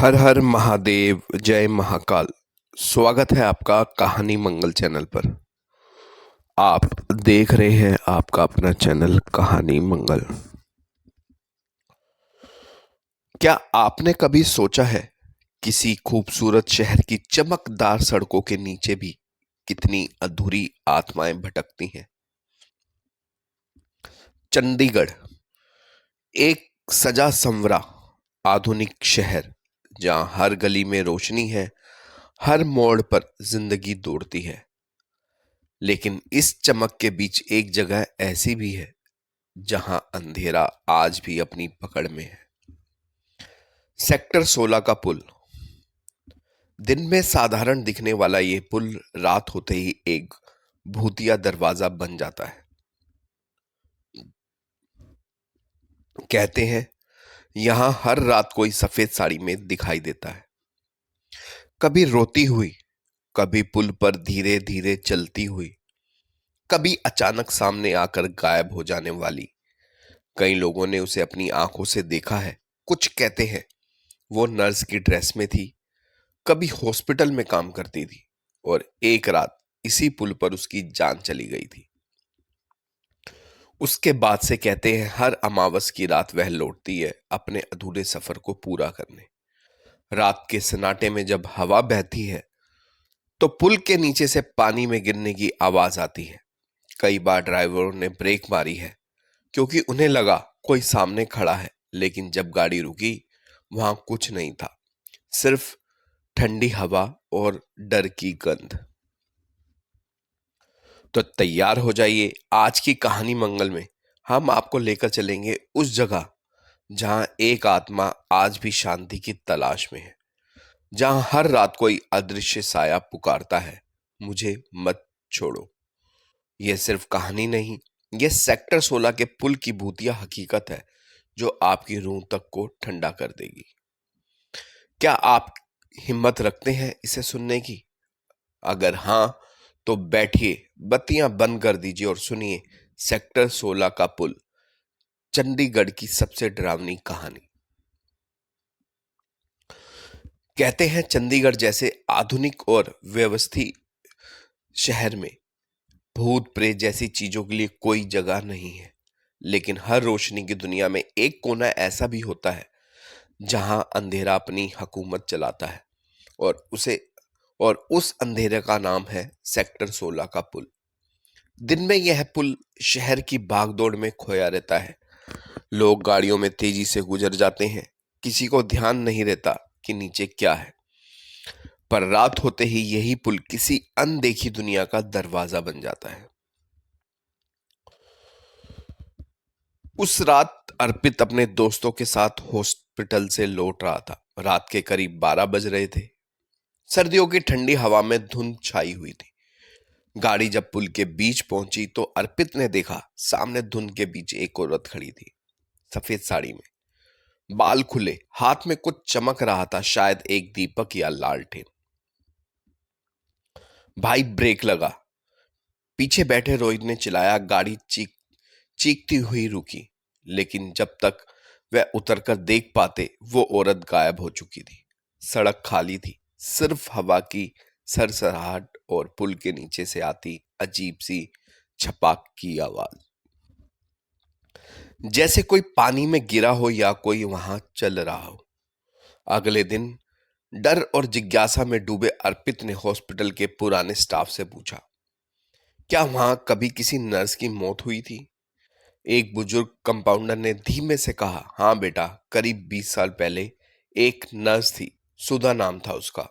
हर हर महादेव, जय महाकाल। स्वागत है आपका कहानी मंगल चैनल पर। आप देख रहे हैं आपका अपना चैनल कहानी मंगल। क्या आपने कभी सोचा है किसी खूबसूरत शहर की चमकदार सड़कों के नीचे भी कितनी अधूरी आत्माएं भटकती हैं? चंडीगढ़ एक सजा संवरा आधुनिक शहर जहां हर गली में रोशनी है, हर मोड़ पर जिंदगी दौड़ती है। लेकिन इस चमक के बीच एक जगह ऐसी भी है जहां अंधेरा आज भी अपनी पकड़ में है। सेक्टर 16 का पुल। दिन में साधारण दिखने वाला ये पुल रात होते ही एक भूतिया दरवाजा बन जाता है। कहते हैं यहां हर रात कोई सफेद साड़ी में दिखाई देता है, कभी रोती हुई, कभी पुल पर धीरे धीरे चलती हुई, कभी अचानक सामने आकर गायब हो जाने वाली। कई लोगों ने उसे अपनी आंखों से देखा है। कुछ कहते हैं वो नर्स की ड्रेस में थी, कभी हॉस्पिटल में काम करती थी, और एक रात इसी पुल पर उसकी जान चली गई थी। उसके बाद से कहते हैं हर अमावस की रात वह लौटती है अपने अधूरे सफर को पूरा करने। रात के सन्नाटे में जब हवा बहती है तो पुल के नीचे से पानी में गिरने की आवाज आती है। कई बार ड्राइवरों ने ब्रेक मारी है क्योंकि उन्हें लगा कोई सामने खड़ा है, लेकिन जब गाड़ी रुकी वहां कुछ नहीं था, सिर्फ ठंडी हवा और डर की गंध। तो तैयार हो जाइए, आज की कहानी मंगल में हम आपको लेकर चलेंगे उस जगह जहां एक आत्मा आज भी शांति की तलाश में है, जहां हर रात कोई अदृश्य साया पुकारता है, मुझे मत छोड़ो। यह सिर्फ कहानी नहीं, यह सेक्टर 16 के पुल की भूतिया हकीकत है जो आपकी रूह तक को ठंडा कर देगी। क्या आप हिम्मत रखते हैं इसे सुनने की? अगर हां तो बैठिए, बत्तियां बंद कर दीजिए और सुनिए सेक्टर 16 का पुल, चंडीगढ़ की सबसे डरावनी कहानी। कहते हैं चंडीगढ़ जैसे आधुनिक और व्यवस्थित शहर में भूत प्रेत जैसी चीजों के लिए कोई जगह नहीं है, लेकिन हर रोशनी की दुनिया में एक कोना ऐसा भी होता है जहां अंधेरा अपनी हुकूमत चलाता है, और उस अंधेरे का नाम है सेक्टर 16 का पुल। दिन में यह पुल शहर की भागदौड़ में खोया रहता है। लोग गाड़ियों में तेजी से गुजर जाते हैं, किसी को ध्यान नहीं रहता कि नीचे क्या है। पर रात होते ही यही पुल किसी अनदेखी दुनिया का दरवाजा बन जाता है। उस रात अर्पित अपने दोस्तों के साथ हॉस्पिटल से लौट रहा था। रात के करीब 12 बज रहे थे। सर्दियों की ठंडी हवा में धुंध छाई हुई थी। गाड़ी जब पुल के बीच पहुंची तो अर्पित ने देखा सामने धुंध के बीच एक औरत खड़ी थी, सफेद साड़ी में, बाल खुले, हाथ में कुछ चमक रहा था, शायद एक दीपक या लालटेन। भाई, ब्रेक लगा। पीछे बैठे रोहित ने चिल्लाया। गाड़ी चीखती हुई रुकी, लेकिन जब तक वह उतरकर देख पाते वो औरत गायब हो चुकी थी। सड़क खाली थी, सिर्फ हवा की सरसराहट और पुल के नीचे से आती अजीब सी छपाक की आवाज, जैसे कोई पानी में गिरा हो या कोई वहां चल रहा हो। अगले दिन डर और जिज्ञासा में डूबे अर्पित ने हॉस्पिटल के पुराने स्टाफ से पूछा, क्या वहां कभी किसी नर्स की मौत हुई थी? एक बुजुर्ग कंपाउंडर ने धीमे से कहा, हाँ बेटा, करीब 20 साल पहले एक नर्स थी, सुधा नाम था उसका।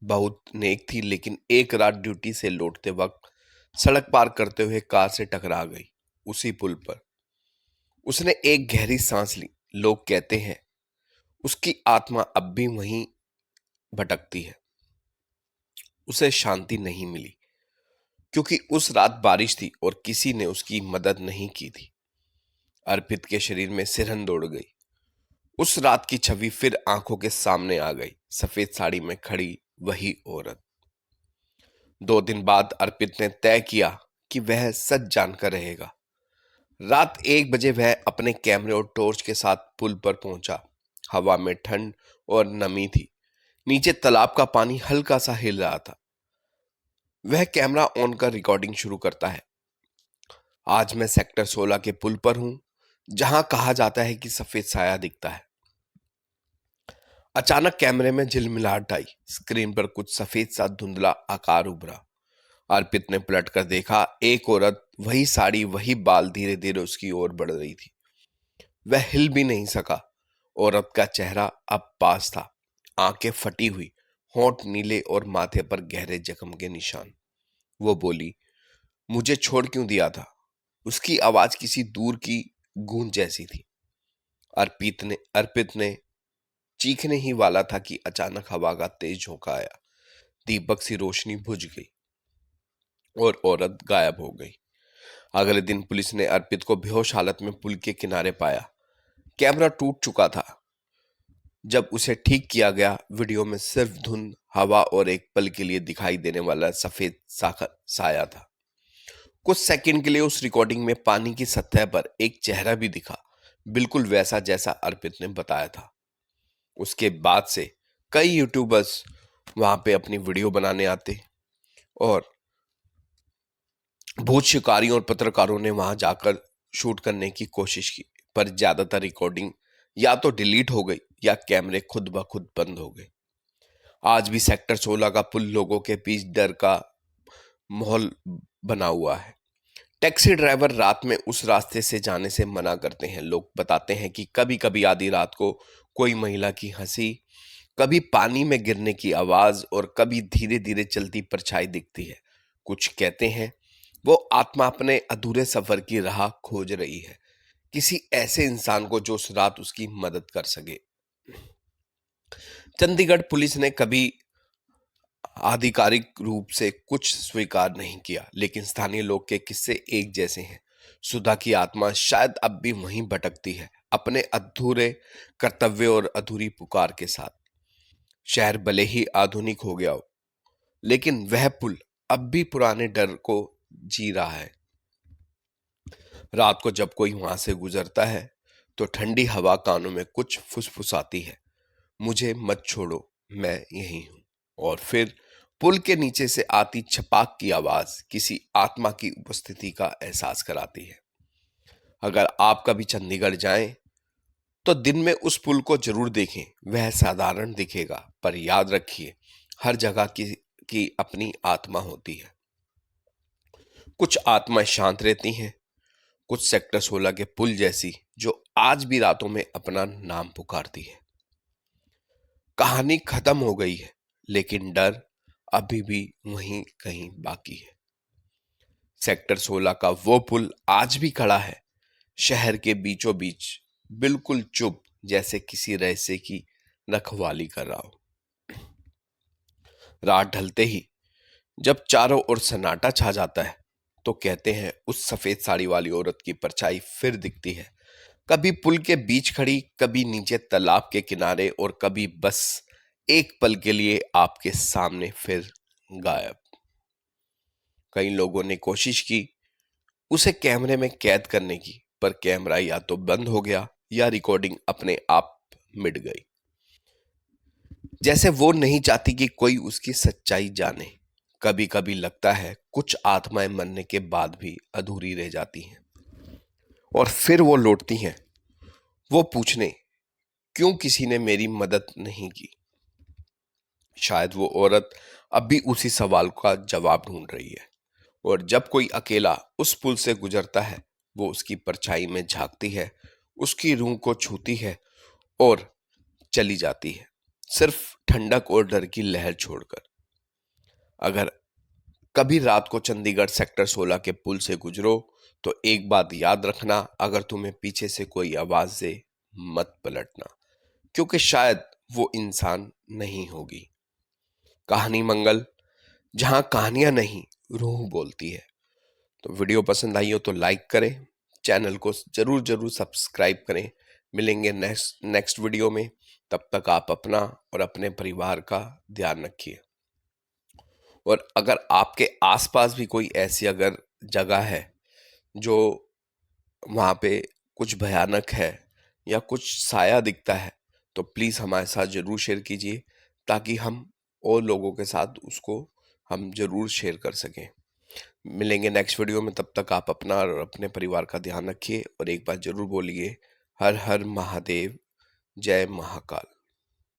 बहुत नेक थी, लेकिन एक रात ड्यूटी से लौटते वक्त सड़क पार करते हुए कार से टकरा गई, उसी पुल पर। उसने एक गहरी सांस ली। लोग कहते हैं उसकी आत्मा अब भी वहीं भटकती है। उसे शांति नहीं मिली क्योंकि उस रात बारिश थी और किसी ने उसकी मदद नहीं की थी। अर्पित के शरीर में सिरहन दौड़ गई। उस रात की छवि फिर आंखों के सामने आ गई, सफेद साड़ी में खड़ी वही औरत। 2 दिन बाद अर्पित ने तय किया कि वह सच जानकर रहेगा। रात 1 बजे वह अपने कैमरे और टॉर्च के साथ पुल पर पहुंचा। हवा में ठंड और नमी थी। नीचे तालाब का पानी हल्का सा हिल रहा था। वह कैमरा ऑन कर रिकॉर्डिंग शुरू करता है। आज मैं सेक्टर 16 के पुल पर हूं, जहां कहा जाता है कि सफेद साया दिखता है। अचानक कैमरे में झिलमिलाहट आई। स्क्रीन पर कुछ सफेद सा धुंधला आकार उभरा। अर्पित ने पलट कर देखा। एक औरत, वही साड़ी, वही बाल, धीरे धीरे उसकी ओर बढ़ रही थी। वह हिल भी नहीं सका। औरत का चेहरा अब पास था, आंखें फटी हुई, होंठ नीले और माथे पर गहरे जख्म के निशान। वो बोली, मुझे छोड़ क्यों दिया था? उसकी आवाज किसी दूर की गूंज जैसी थी। अर्पित ने चीखने ही वाला था कि अचानक हवा का तेज झोंका आया। दीपक सी रोशनी बुझ गई और औरत गायब हो गई। अगले दिन पुलिस ने अर्पित को बेहोश हालत में पुल के किनारे पाया। कैमरा टूट चुका था। जब उसे ठीक किया गया, वीडियो में सिर्फ धुंध, हवा और एक पल के लिए दिखाई देने वाला सफेद साया था। कुछ सेकंड के लिए उस रिकॉर्डिंग में पानी की सतह पर एक चेहरा भी दिखा, बिल्कुल वैसा जैसा अर्पित ने बताया था। उसके बाद से कई यूट्यूबर्स वहां पे अपनी वीडियो बनाने आते और भूत शिकारियों और पत्रकारों ने वहां जाकर शूट करने की कोशिश की, पर ज्यादातर रिकॉर्डिंग या तो डिलीट हो गई या कैमरे खुद ब खुद बंद हो गए। आज भी सेक्टर 16 का पुल लोगों के बीच डर का माहौल बना हुआ है। टैक्सी ड्राइवर रात में उस रास्ते से जाने से मना करते हैं। लोग बताते हैं कि कभी कभी आधी रात को कोई महिला की हंसी, कभी पानी में गिरने की आवाज और कभी धीरे धीरे चलती परछाई दिखती है। कुछ कहते हैं वो आत्मा अपने अधूरे सफर की राह खोज रही है, किसी ऐसे इंसान को जो उस रात उसकी मदद कर सके। चंडीगढ़ पुलिस ने कभी आधिकारिक रूप से कुछ स्वीकार नहीं किया, लेकिन स्थानीय लोग के किस्से एक जैसे हैं। सुधा की आत्मा शायद अब भी वहीं भटकती है, अपने अधूरे कर्तव्य और अधूरी पुकार के साथ। शहर भले ही आधुनिक हो गया हो, लेकिन वह पुल अब भी पुराने डर को जी रहा है। रात को जब कोई वहां से गुजरता है तो ठंडी हवा कानों में कुछ फुसफुसाती है, मुझे मत छोड़ो, मैं यहीं हूं। और फिर पुल के नीचे से आती छपाक की आवाज किसी आत्मा की उपस्थिति का एहसास कराती है। अगर आप कभी चंडीगढ़ जाएं तो दिन में उस पुल को जरूर देखें। वह साधारण दिखेगा, पर याद रखिए, हर जगह की अपनी आत्मा होती है। कुछ आत्माएं शांत रहती हैं, कुछ सेक्टर 16 के पुल जैसी, जो आज भी रातों में अपना नाम पुकारती है। कहानी खत्म हो गई है, लेकिन डर अभी भी वहीं कहीं बाकी है। सेक्टर 16 का वो पुल आज भी खड़ा है, शहर के बीचों बीच, बिल्कुल चुप, जैसे किसी रहस्य की रखवाली कर रहा हो। रात ढलते ही जब चारों ओर सन्नाटा छा जाता है, तो कहते हैं उस सफेद साड़ी वाली औरत की परछाई फिर दिखती है। कभी पुल के बीच खड़ी, कभी नीचे तालाब के किनारे, और कभी बस एक पल के लिए आपके सामने फिर गायब। कई लोगों ने कोशिश की उसे कैमरे में कैद करने की, पर कैमरा या तो बंद हो गया या रिकॉर्डिंग अपने आप मिट गई। जैसे वो नहीं चाहती कि कोई उसकी सच्चाई जाने। कभी कभी लगता है कुछ आत्माएं मरने के बाद भी अधूरी रह जाती हैं, और फिर वो लौटती हैं, वो पूछने, क्यों किसी ने मेरी मदद नहीं की? शायद वो औरत अब भी उसी सवाल का जवाब ढूंढ रही है। और जब कोई अकेला उस पुल से गुजरता है, वो उसकी परछाई में झांकती है, उसकी रूह को छूती है और चली जाती है, सिर्फ ठंडक और डर की लहर छोड़कर। अगर कभी रात को चंडीगढ़ सेक्टर 16 के पुल से गुजरो तो एक बात याद रखना, अगर तुम्हें पीछे से कोई आवाज दे, मत पलटना, क्योंकि शायद वो इंसान नहीं होगी। कहानी मंगल, जहां कहानियां नहीं, रूह बोलती है। तो वीडियो पसंद आई हो तो लाइक करें, चैनल को जरूर जरूर सब्सक्राइब करें। मिलेंगे नेक्स्ट वीडियो में। तब तक आप अपना और अपने परिवार का ध्यान रखिए। और अगर आपके आसपास भी कोई ऐसी अगर जगह है जो वहाँ पे कुछ भयानक है या कुछ साया दिखता है, तो प्लीज़ हमारे साथ ज़रूर शेयर कीजिए, ताकि हम और लोगों के साथ उसको हम ज़रूर शेयर कर सकें। मिलेंगे नेक्स्ट वीडियो में, तब तक आप अपना और अपने परिवार का ध्यान रखिए और एक बात ज़रूर बोलिए, हर हर महादेव, जय महाकाल।